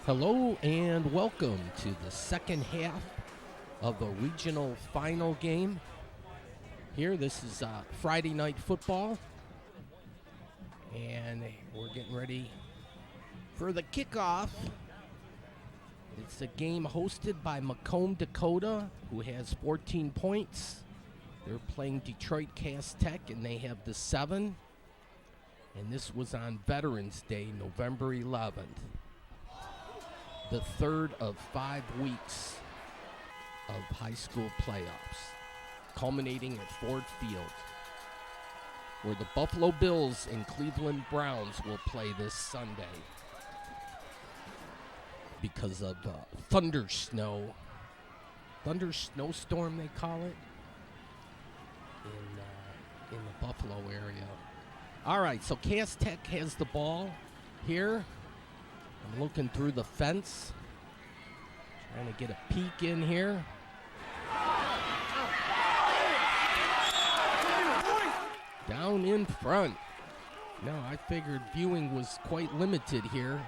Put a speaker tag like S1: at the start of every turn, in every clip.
S1: Hello and welcome to the second half of the regional final game. Here, this is Friday night football, and we're getting ready for the kickoff. It's a game hosted by Macomb, Dakota, who has 14 points. They're playing Detroit Cass Tech, and they have the 7. And this was on Veterans Day, November 11th. The third of 5 weeks of high school playoffs, culminating at Ford Field, where the Buffalo Bills and Cleveland Browns will play this Sunday because of snowstorm they call it, in the Buffalo area. All right, so Cass Tech has the ball here. I'm looking through the fence, trying to get a peek in here. Down in front. No, I figured viewing was quite limited here,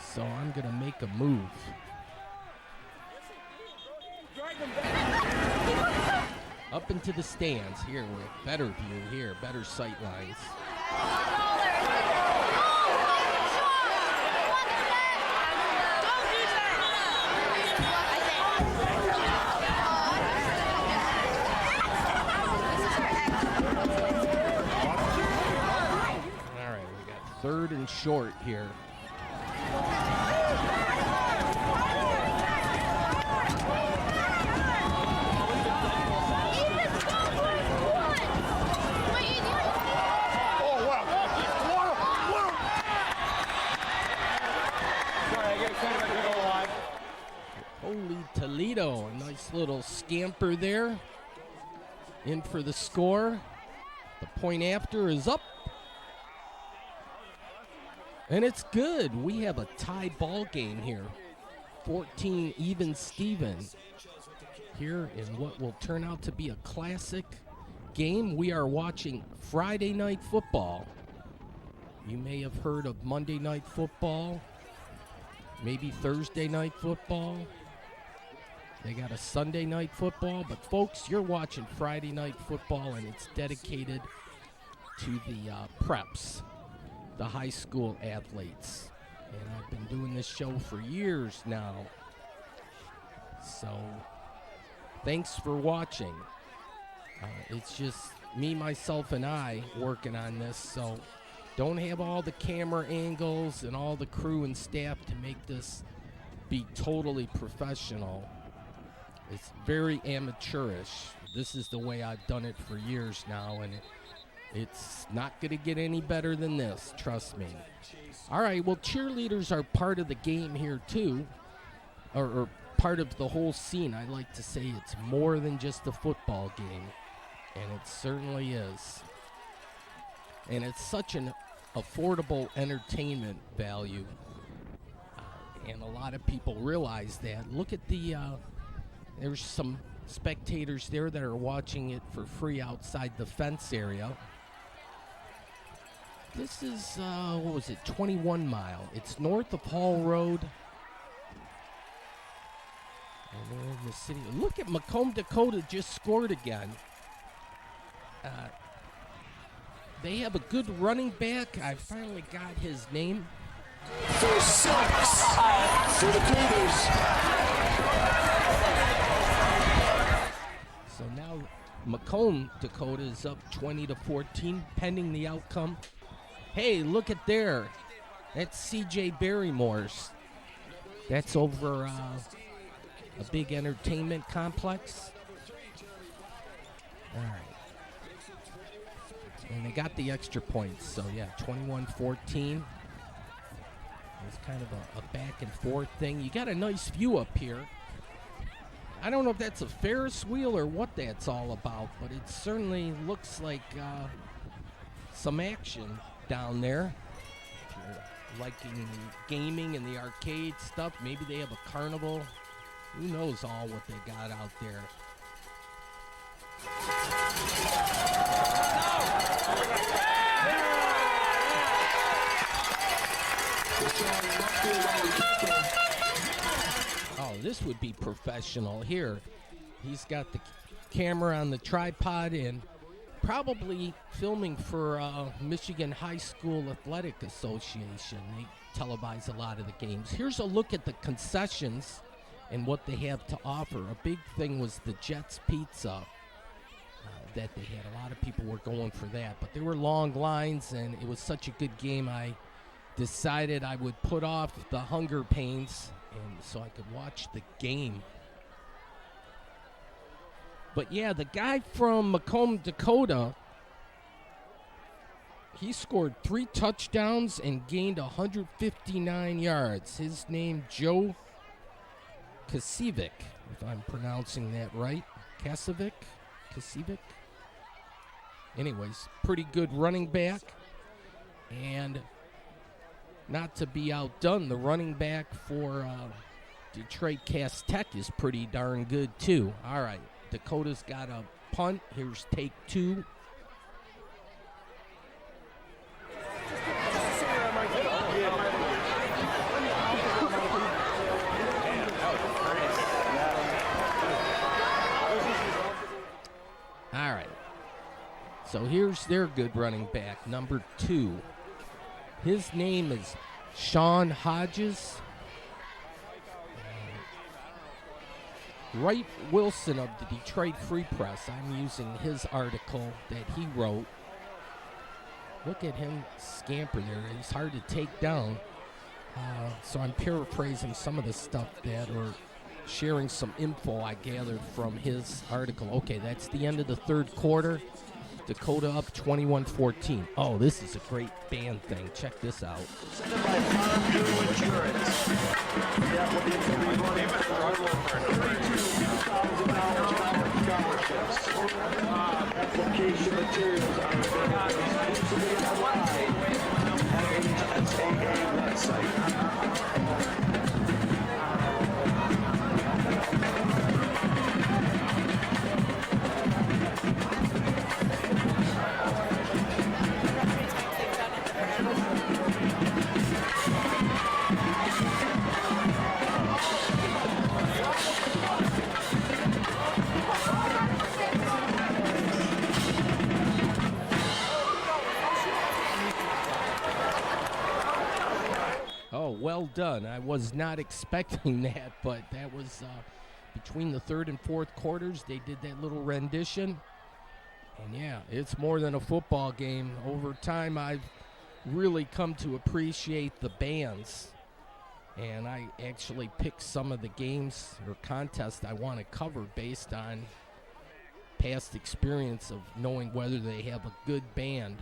S1: so I'm going to make a move. Up into the stands here with better view here, better sight lines. Third and short here. Holy Toledo, a nice little scamper there. In for the score. The point after is up. And it's good. We have a tie ball game here. 14 even Steven here in what will turn out to be a classic game. We are watching Friday night football. You may have heard of Monday night football, maybe Thursday night football. They got a Sunday night football, but folks, you're watching Friday night football, and it's dedicated to the preps, the high school athletes. And I've been doing this show for years now. So thanks for watching. It's just me, myself, and I working on this. So don't have all the camera angles and all the crew and staff to make this be totally professional. It's very amateurish. This is the way I've done it for years now, and it's not going to get any better than this, trust me. All right, well, cheerleaders are part of the game here, too, or part of the whole scene. I like to say it's more than just a football game, and it certainly is. And it's such an affordable entertainment value, and a lot of people realize that. Look at the, there's some spectators there that are watching it for free outside the fence area. This is, 21 Mile. It's north of Hall Road. And they're in the city. Look at Macomb, Dakota just scored again. They have a good running back. I finally got his name.
S2: For 6 for the Cougars.
S1: So now Macomb, Dakota is up 20-14, pending the outcome. Hey, look at there. That's C.J. Barrymore's. That's over a big entertainment complex. All right. And they got the extra points. So, yeah, 21-14. It's kind of a back and forth thing. You got a nice view up here. I don't know if that's a Ferris wheel or what that's all about, but it certainly looks like some action down there. If you're liking gaming and the arcade stuff, maybe they have a carnival. Who knows all what they got out there. Oh, this would be professional here. He's got the camera on the tripod and probably filming for Michigan High School Athletic Association. They televise a lot of the games. Here's a look at the concessions and what they have to offer. A big thing was the Jets Pizza that they had. A lot of people were going for that, but there were long lines, and it was such a good game, I decided I would put off the hunger pains and so I could watch the game. But yeah, the guy from Macomb, Dakota, he scored 3 touchdowns and gained 159 yards. His name, Joe Kasivic, if I'm pronouncing that right. Kasivic? Anyways, pretty good running back. And not to be outdone, the running back for Detroit Cass Tech is pretty darn good too. All right, Dakota's got a punt. Here's take 2. All right. So here's their good running back, number 2. His name is Sean Hodges. Wright Wilson of the Detroit Free Press. I'm using his article that he wrote. Look at him scamper there. He's hard to take down. So I'm paraphrasing some of the stuff that, or sharing some info I gathered from his article. Okay, that's the end of the third quarter. Dakota up 21-14. Oh, this is a great band thing. Check this out.
S2: Application materials are
S1: Well done. I was not expecting that, but that was between the third and fourth quarters. They did that little rendition. And yeah, it's more than a football game. Over time, I've really come to appreciate the bands. And I actually picked some of the games or contests I want to cover based on past experience of knowing whether they have a good band.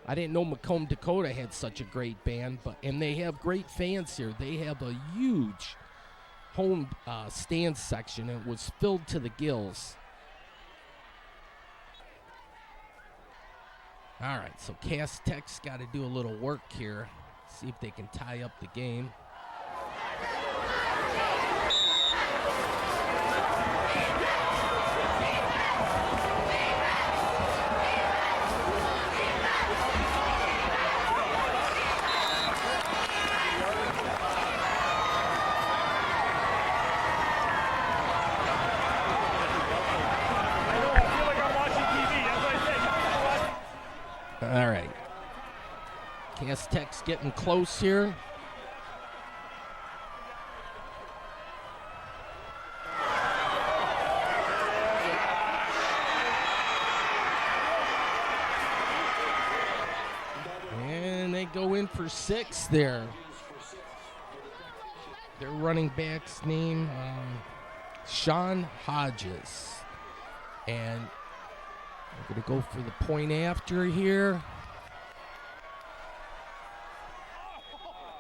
S1: I didn't know Macomb, Dakota had such a great band, and they have great fans here. They have a huge home stand section. It was filled to the gills. All right, so Cass Tech's got to do a little work here, see if they can tie up the game. All right. Cass Tech's getting close here. And they go in for 6 there. Their running back's name, Sean Hodges. And we're going to go for the point after here.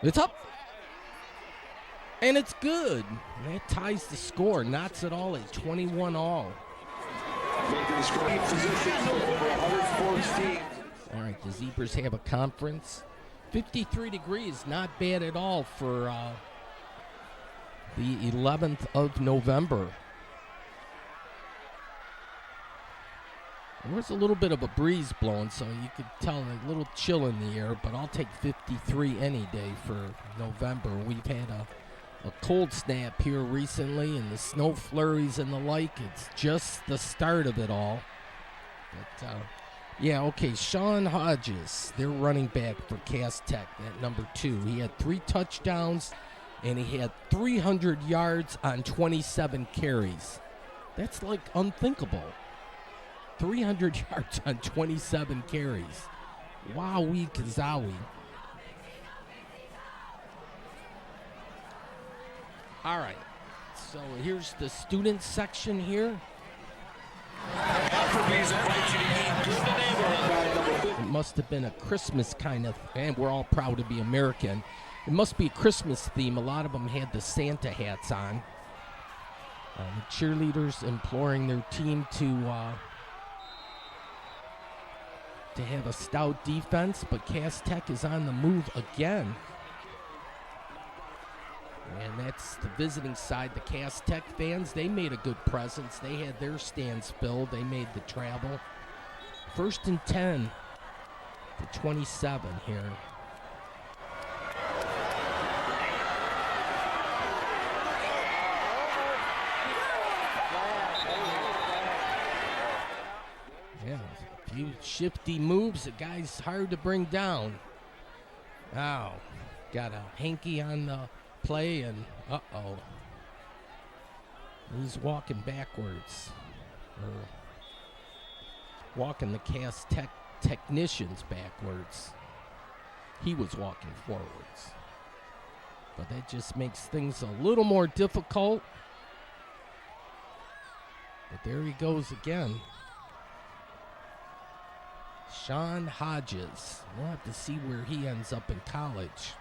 S1: It's up. And it's good. And that ties the score. Knots it all at 21 all. All right, the Zebras have a conference. 53 degrees, not bad at all for the 11th of November. There was a little bit of a breeze blowing, so you could tell a little chill in the air, but I'll take 53 any day for November. We've had a cold snap here recently, and the snow flurries and the like. It's just the start of it all. But, yeah, okay, Sean Hodges, their running back for Cass Tech, at number 2. He had 3 touchdowns, and he had 300 yards on 27 carries. That's like unthinkable. 300 yards on 27 carries. Wowee kazowie. All right, so here's the student section here. It must have been a Christmas kind of, and we're all proud to be American. It must be a Christmas theme. A lot of them had the Santa hats on. The cheerleaders imploring their team to have a stout defense, but Cass Tech is on the move again. And that's the visiting side, the Cass Tech fans. They made a good presence. They had their stands filled. They made the travel. 1st and 10 to 27 here. Yeah, a few shifty moves. The guy's hard to bring down. Now, got a hanky on the play, and uh-oh. He's walking backwards. Or walking the Cass Tech technicians backwards. He was walking forwards. But that just makes things a little more difficult. But there he goes again. Sean Hodges. We'll have to see where he ends up in college.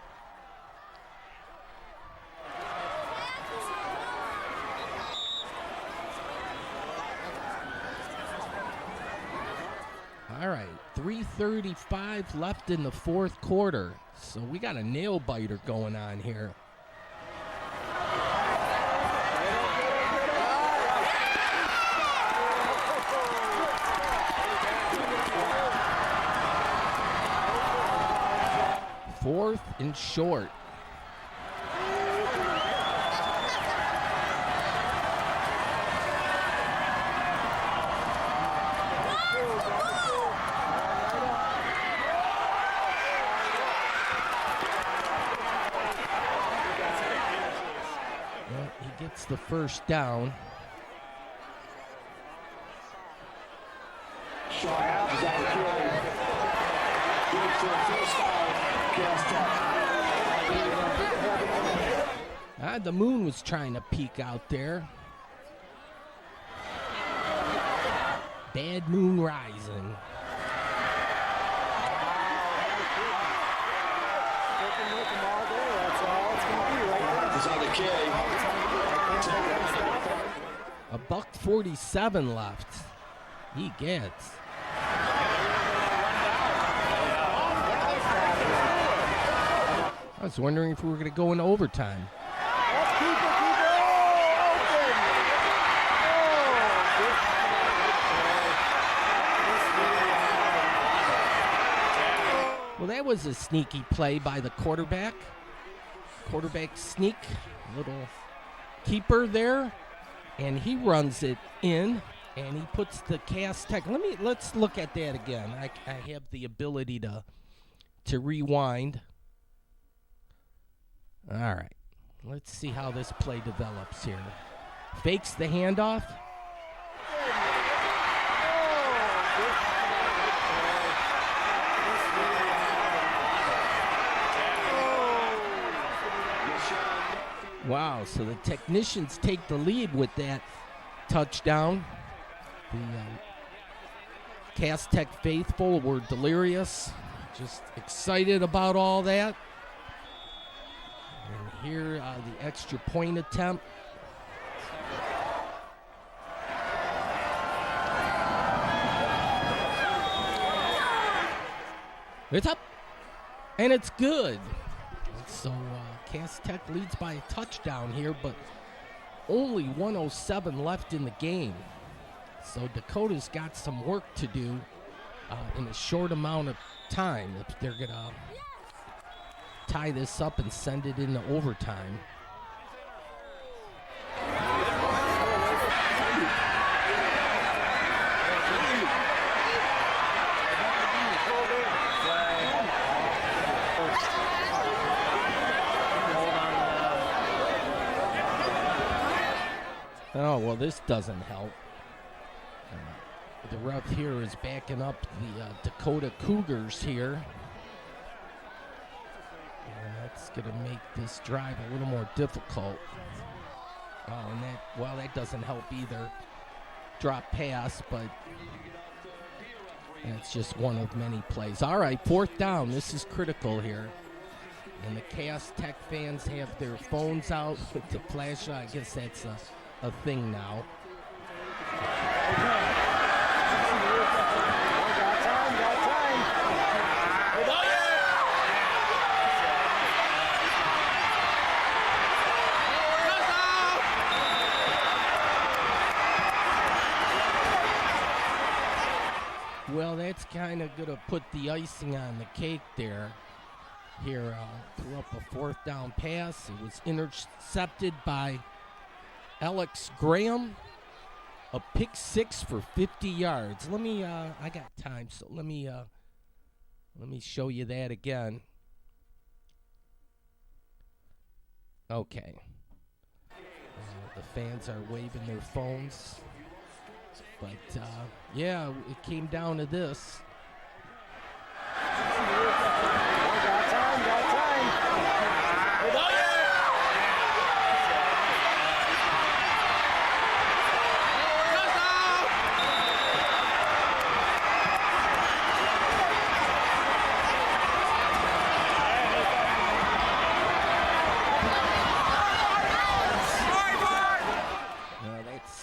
S1: All right, 3:35 left in the 4th quarter. So we got a nail biter going on here. Fourth and short. Well, he gets the first down. The moon was trying to peek out there. Bad moon rising. A $1.47 left. He gets. I was wondering if we were going to go into overtime. Well, that was a sneaky play by the quarterback. Quarterback sneak, little keeper there, and he runs it in, and he puts the Cass Tech. Let's look at that again. I have the ability to rewind. All right, let's see how this play develops here. Fakes the handoff. Wow, so the technicians take the lead with that touchdown. The Cass Tech faithful were delirious, just excited about all that. And here, the extra point attempt. It's up, and it's good. So Cass Tech leads by a touchdown here, but only 1:07 left in the game. So Dakota's got some work to do in a short amount of time if they're going to tie this up and send it into overtime. Oh, well, this doesn't help. The ref here is backing up the Dakota Cougars here. And that's going to make this drive a little more difficult. Oh, and that doesn't help either. Drop pass, but that's just one of many plays. All right, 4th down. This is critical here. And the Cass Tech fans have their phones out with the flashlight. I guess that's a thing now. Well, that's kind of going to put the icing on the cake there. Here, threw up a 4th down pass. It was intercepted by Alex Graham. A pick 6 for 50 yards. Let me, I got time, so let me show you that again. Okay. The fans are waving their phones. But, yeah, it came down to this.
S2: Got time.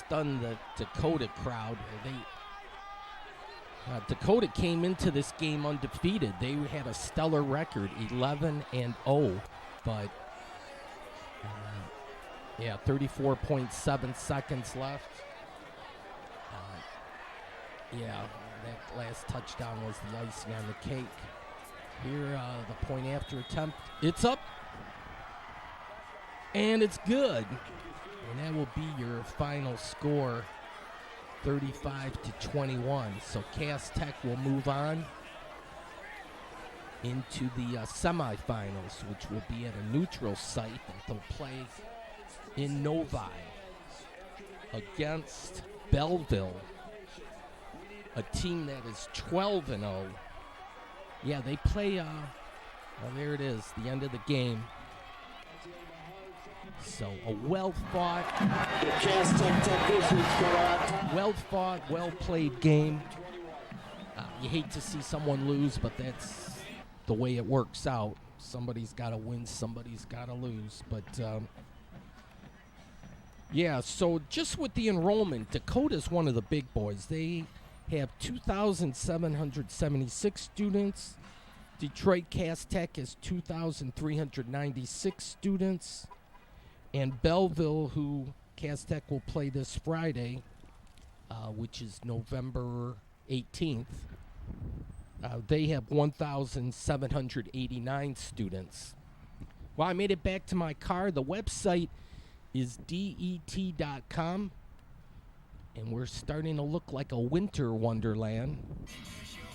S1: Stunned the Dakota crowd. Dakota came into this game undefeated. They had a stellar record, 11-0, but 34.7 seconds left. That last touchdown was the icing on the cake. Here, the point after attempt, it's up, and it's good. And that will be your final score, 35-21. So Cass Tech will move on into the semifinals, which will be at a neutral site that they'll play in Novi against Belleville, a team that is 12-0. Yeah, they play, there it is, the end of the game. So a well-fought, well-played game. You hate to see someone lose, but that's the way it works out. Somebody's got to win, somebody's got to lose. But, so just with the enrollment, Dakota's one of the big boys. They have 2,776 students. Detroit Cass Tech has 2,396 students. And Belleville, who Cass Tech will play this Friday, which is November 18th, they have 1,789 students. Well, I made it back to my car. The website is det.com, and we're starting to look like a winter wonderland.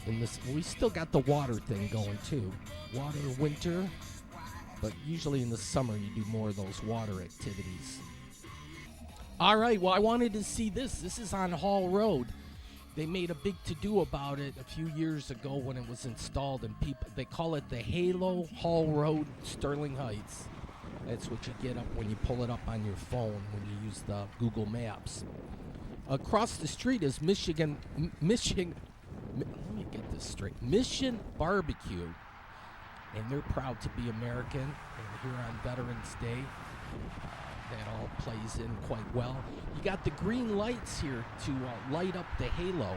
S1: We still got the water thing going, too. Water, winter. But usually in the summer, you do more of those water activities. All right, well, I wanted to see this. This is on Hall Road. They made a big to-do about it a few years ago when it was installed, and they call it the Halo Hall Road, Sterling Heights. That's what you get up when you pull it up on your phone when you use the Google Maps. Across the street is let me get this straight, Mission Barbecue. And they're proud to be American. And here on Veterans Day, that all plays in quite well. You got the green lights here to light up the halo.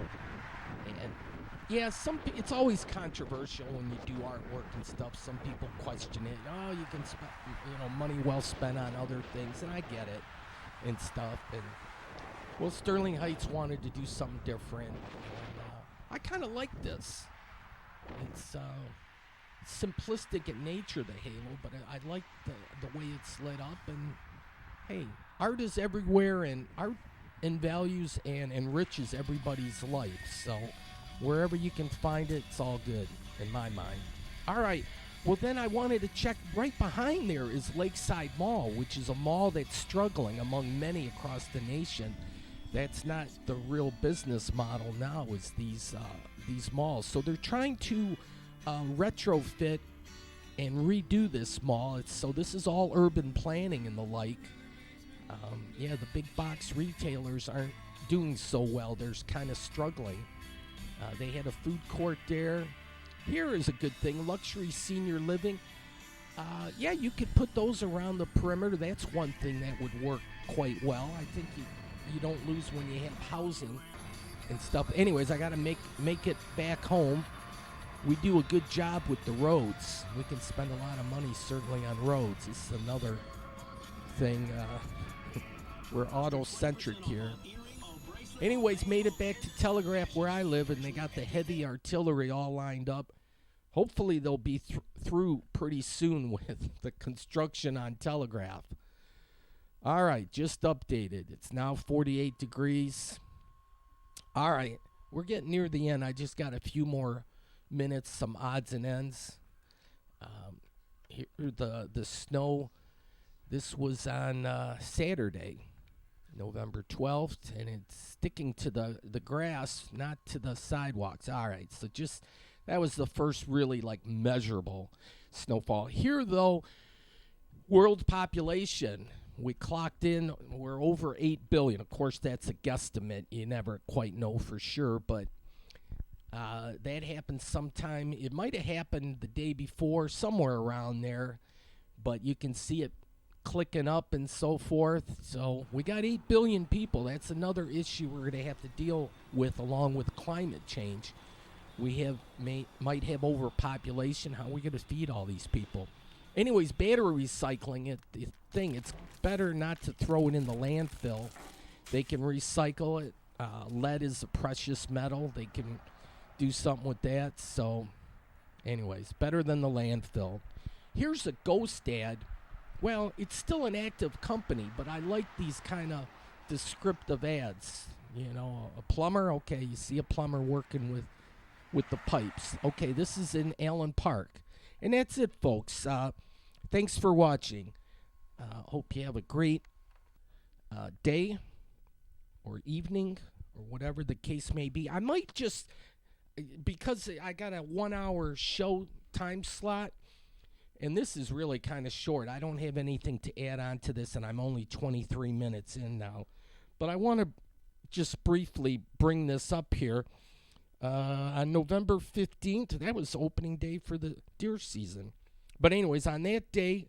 S1: And yeah, it's always controversial when you do artwork and stuff. Some people question it. Oh, you can spend money well spent on other things, and I get it and stuff. Well, Sterling Heights wanted to do something different. And, I kind of like this. It's simplistic in nature, the Halo, but I like the way it's lit up. And hey, art is everywhere, and art values and enriches everybody's life. So wherever you can find it, it's all good in my mind. All right. Well, then I wanted to check right behind there is Lakeside Mall, which is a mall that's struggling among many across the nation. That's not the real business model now, is these malls. So they're trying to retrofit and redo this mall. So this is all urban planning and the like. The big box retailers aren't doing so well. They're kind of struggling. They had a food court there. Here is a good thing, luxury senior living. You could put those around the perimeter. That's one thing that would work quite well. I think you don't lose when you have housing and stuff. Anyways, I got to make it back home. We do a good job with the roads. We can spend a lot of money certainly on roads. This is another thing. We're auto-centric here. Anyways, made it back to Telegraph where I live, and they got the heavy artillery all lined up. Hopefully they'll be through pretty soon with the construction on Telegraph. All right, just updated. It's now 48 degrees. All right, we're getting near the end. I just got a few more minutes, some odds and ends. Here, the snow, this was on Saturday. November 12th, and it's sticking to the grass, not to the sidewalks. All right, so that was the first really measurable snowfall. Here, though, world population, we clocked in, we're over 8 billion. Of course, that's a guesstimate. You never quite know for sure, but that happened sometime. It might have happened the day before, somewhere around there, but you can see it clicking up and so forth. So we got 8 billion people. That's another issue we're going to have to deal with along with climate change. We might have overpopulation. How are we going to feed all these people? Anyways, battery recycling, it's better not to throw it in the landfill. They can recycle it. Lead is a precious metal. They can do something with that. So anyways, better than the landfill. Here's a ghost ad. Well, it's still an active company, but I like these kind of descriptive ads. A plumber, okay, you see a plumber working with the pipes. Okay, this is in Allen Park. And that's it, folks. Thanks for watching. Hope you have a great day or evening or whatever the case may be. I might just, because I got a 1 hour show time slot, and this is really kind of short. I don't have anything to add on to this, and I'm only 23 minutes in now. But I want to just briefly bring this up here. On November 15th, that was opening day for the deer season. But anyways, on that day,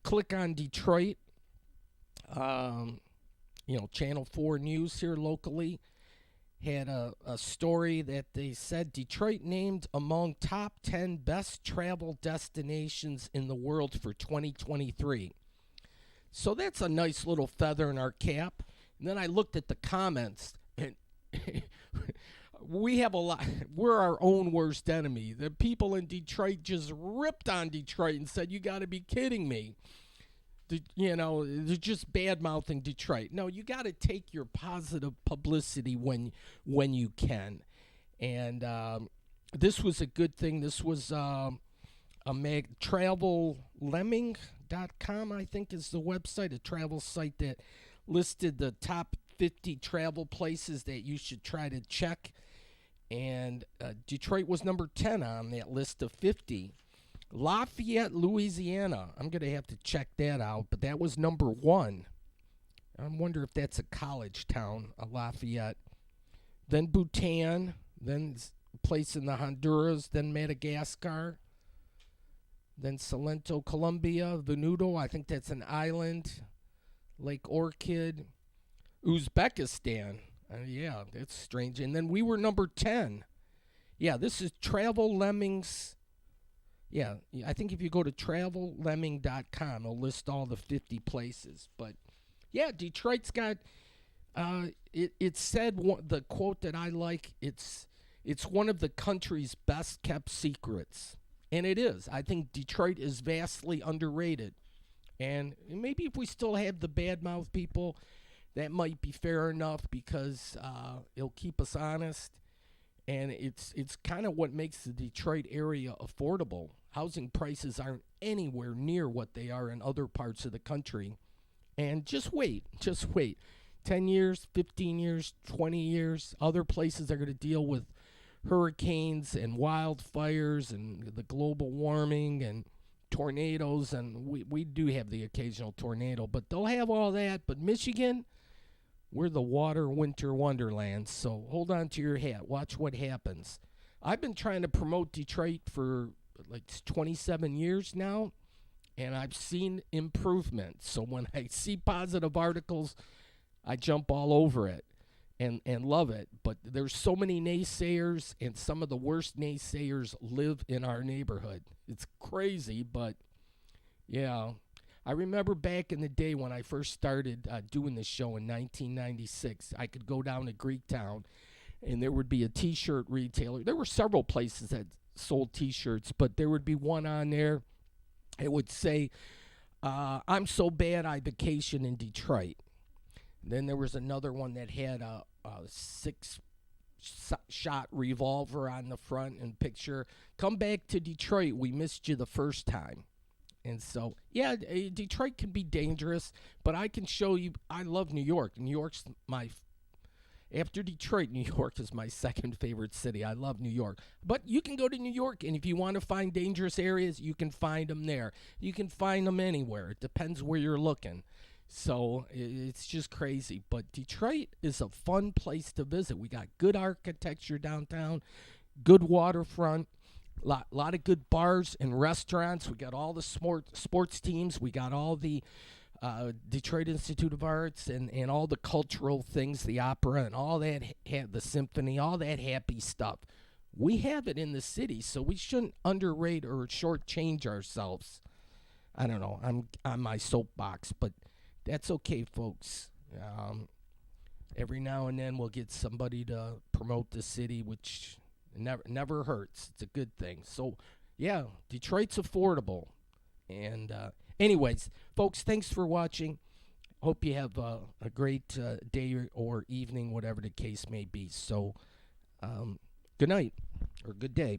S1: click on Detroit. Channel 4 News here locally had a story that they said Detroit named among top 10 best travel destinations in the world for 2023. So that's a nice little feather in our cap. And then I looked at the comments, and we have a lot. We're our own worst enemy. The people in Detroit just ripped on Detroit and said, "You got to be kidding me." They're just bad-mouthing Detroit. No, you got to take your positive publicity when you can. And this was a good thing. This was TravelLemming.com, I think is the website, a travel site that listed the top 50 travel places that you should try to check. And Detroit was number 10 on that list of 50. Lafayette, Louisiana. I'm going to have to check that out, but that was number 1. I wonder if that's a college town, Lafayette. Then Bhutan, then a place in the Honduras, then Madagascar, then Salento, Colombia, Venuto, I think that's an island, Lake Orchid, Uzbekistan. Yeah, that's strange. And then we were number 10. Yeah, this is Travel Lemmings. Yeah, I think if you go to TravelLemming.com, it'll list all the 50 places. But, yeah, Detroit's got It said the quote that I like. It's one of the country's best kept secrets, and it is. I think Detroit is vastly underrated, and maybe if we still have the badmouth people, that might be fair enough because it'll keep us honest, and it's kind of what makes the Detroit area affordable. Housing prices aren't anywhere near what they are in other parts of the country, and just wait. 10 years, 15 years, 20 years, other places are going to deal with hurricanes and wildfires and the global warming and tornadoes. And we do have the occasional tornado, but they'll have all that. But Michigan, we're the water winter wonderland. So hold on to your hat. Watch what happens. I've been trying to promote Detroit for like 27 years now, and I've seen improvement. So when I see positive articles, I jump all over it and love it. But there's so many naysayers, and some of the worst naysayers live in our neighborhood. It's crazy, but yeah. I remember back in the day when I first started doing this show in 1996, I could go down to Greektown, and there would be a T-shirt retailer. There were several places that sold T-shirts, but there would be one on there. It would say, I'm so bad I vacation in Detroit. Then there was another one that had a six-shot revolver on the front and picture. Come back to Detroit. We missed you the first time. And so, yeah, Detroit can be dangerous, but I can show you. I love New York. New York's after Detroit, New York is my second favorite city. I love New York. But you can go to New York, and if you want to find dangerous areas, you can find them there. You can find them anywhere. It depends where you're looking. So it's just crazy. But Detroit is a fun place to visit. We got good architecture downtown, good waterfront, lot of good bars and restaurants. We got all the sports teams. We got all the Detroit Institute of Arts and all the cultural things, the opera and all that, the symphony, all that happy stuff. We have it in the city, so we shouldn't underrate or shortchange ourselves. I don't know. I'm on my soapbox, but that's okay, folks. Every now and then we'll get somebody to promote the city, which never hurts. It's a good thing. So, yeah, Detroit's affordable. And anyways, folks, thanks for watching. Hope you have a great day or evening, whatever the case may be. So, good night or good day.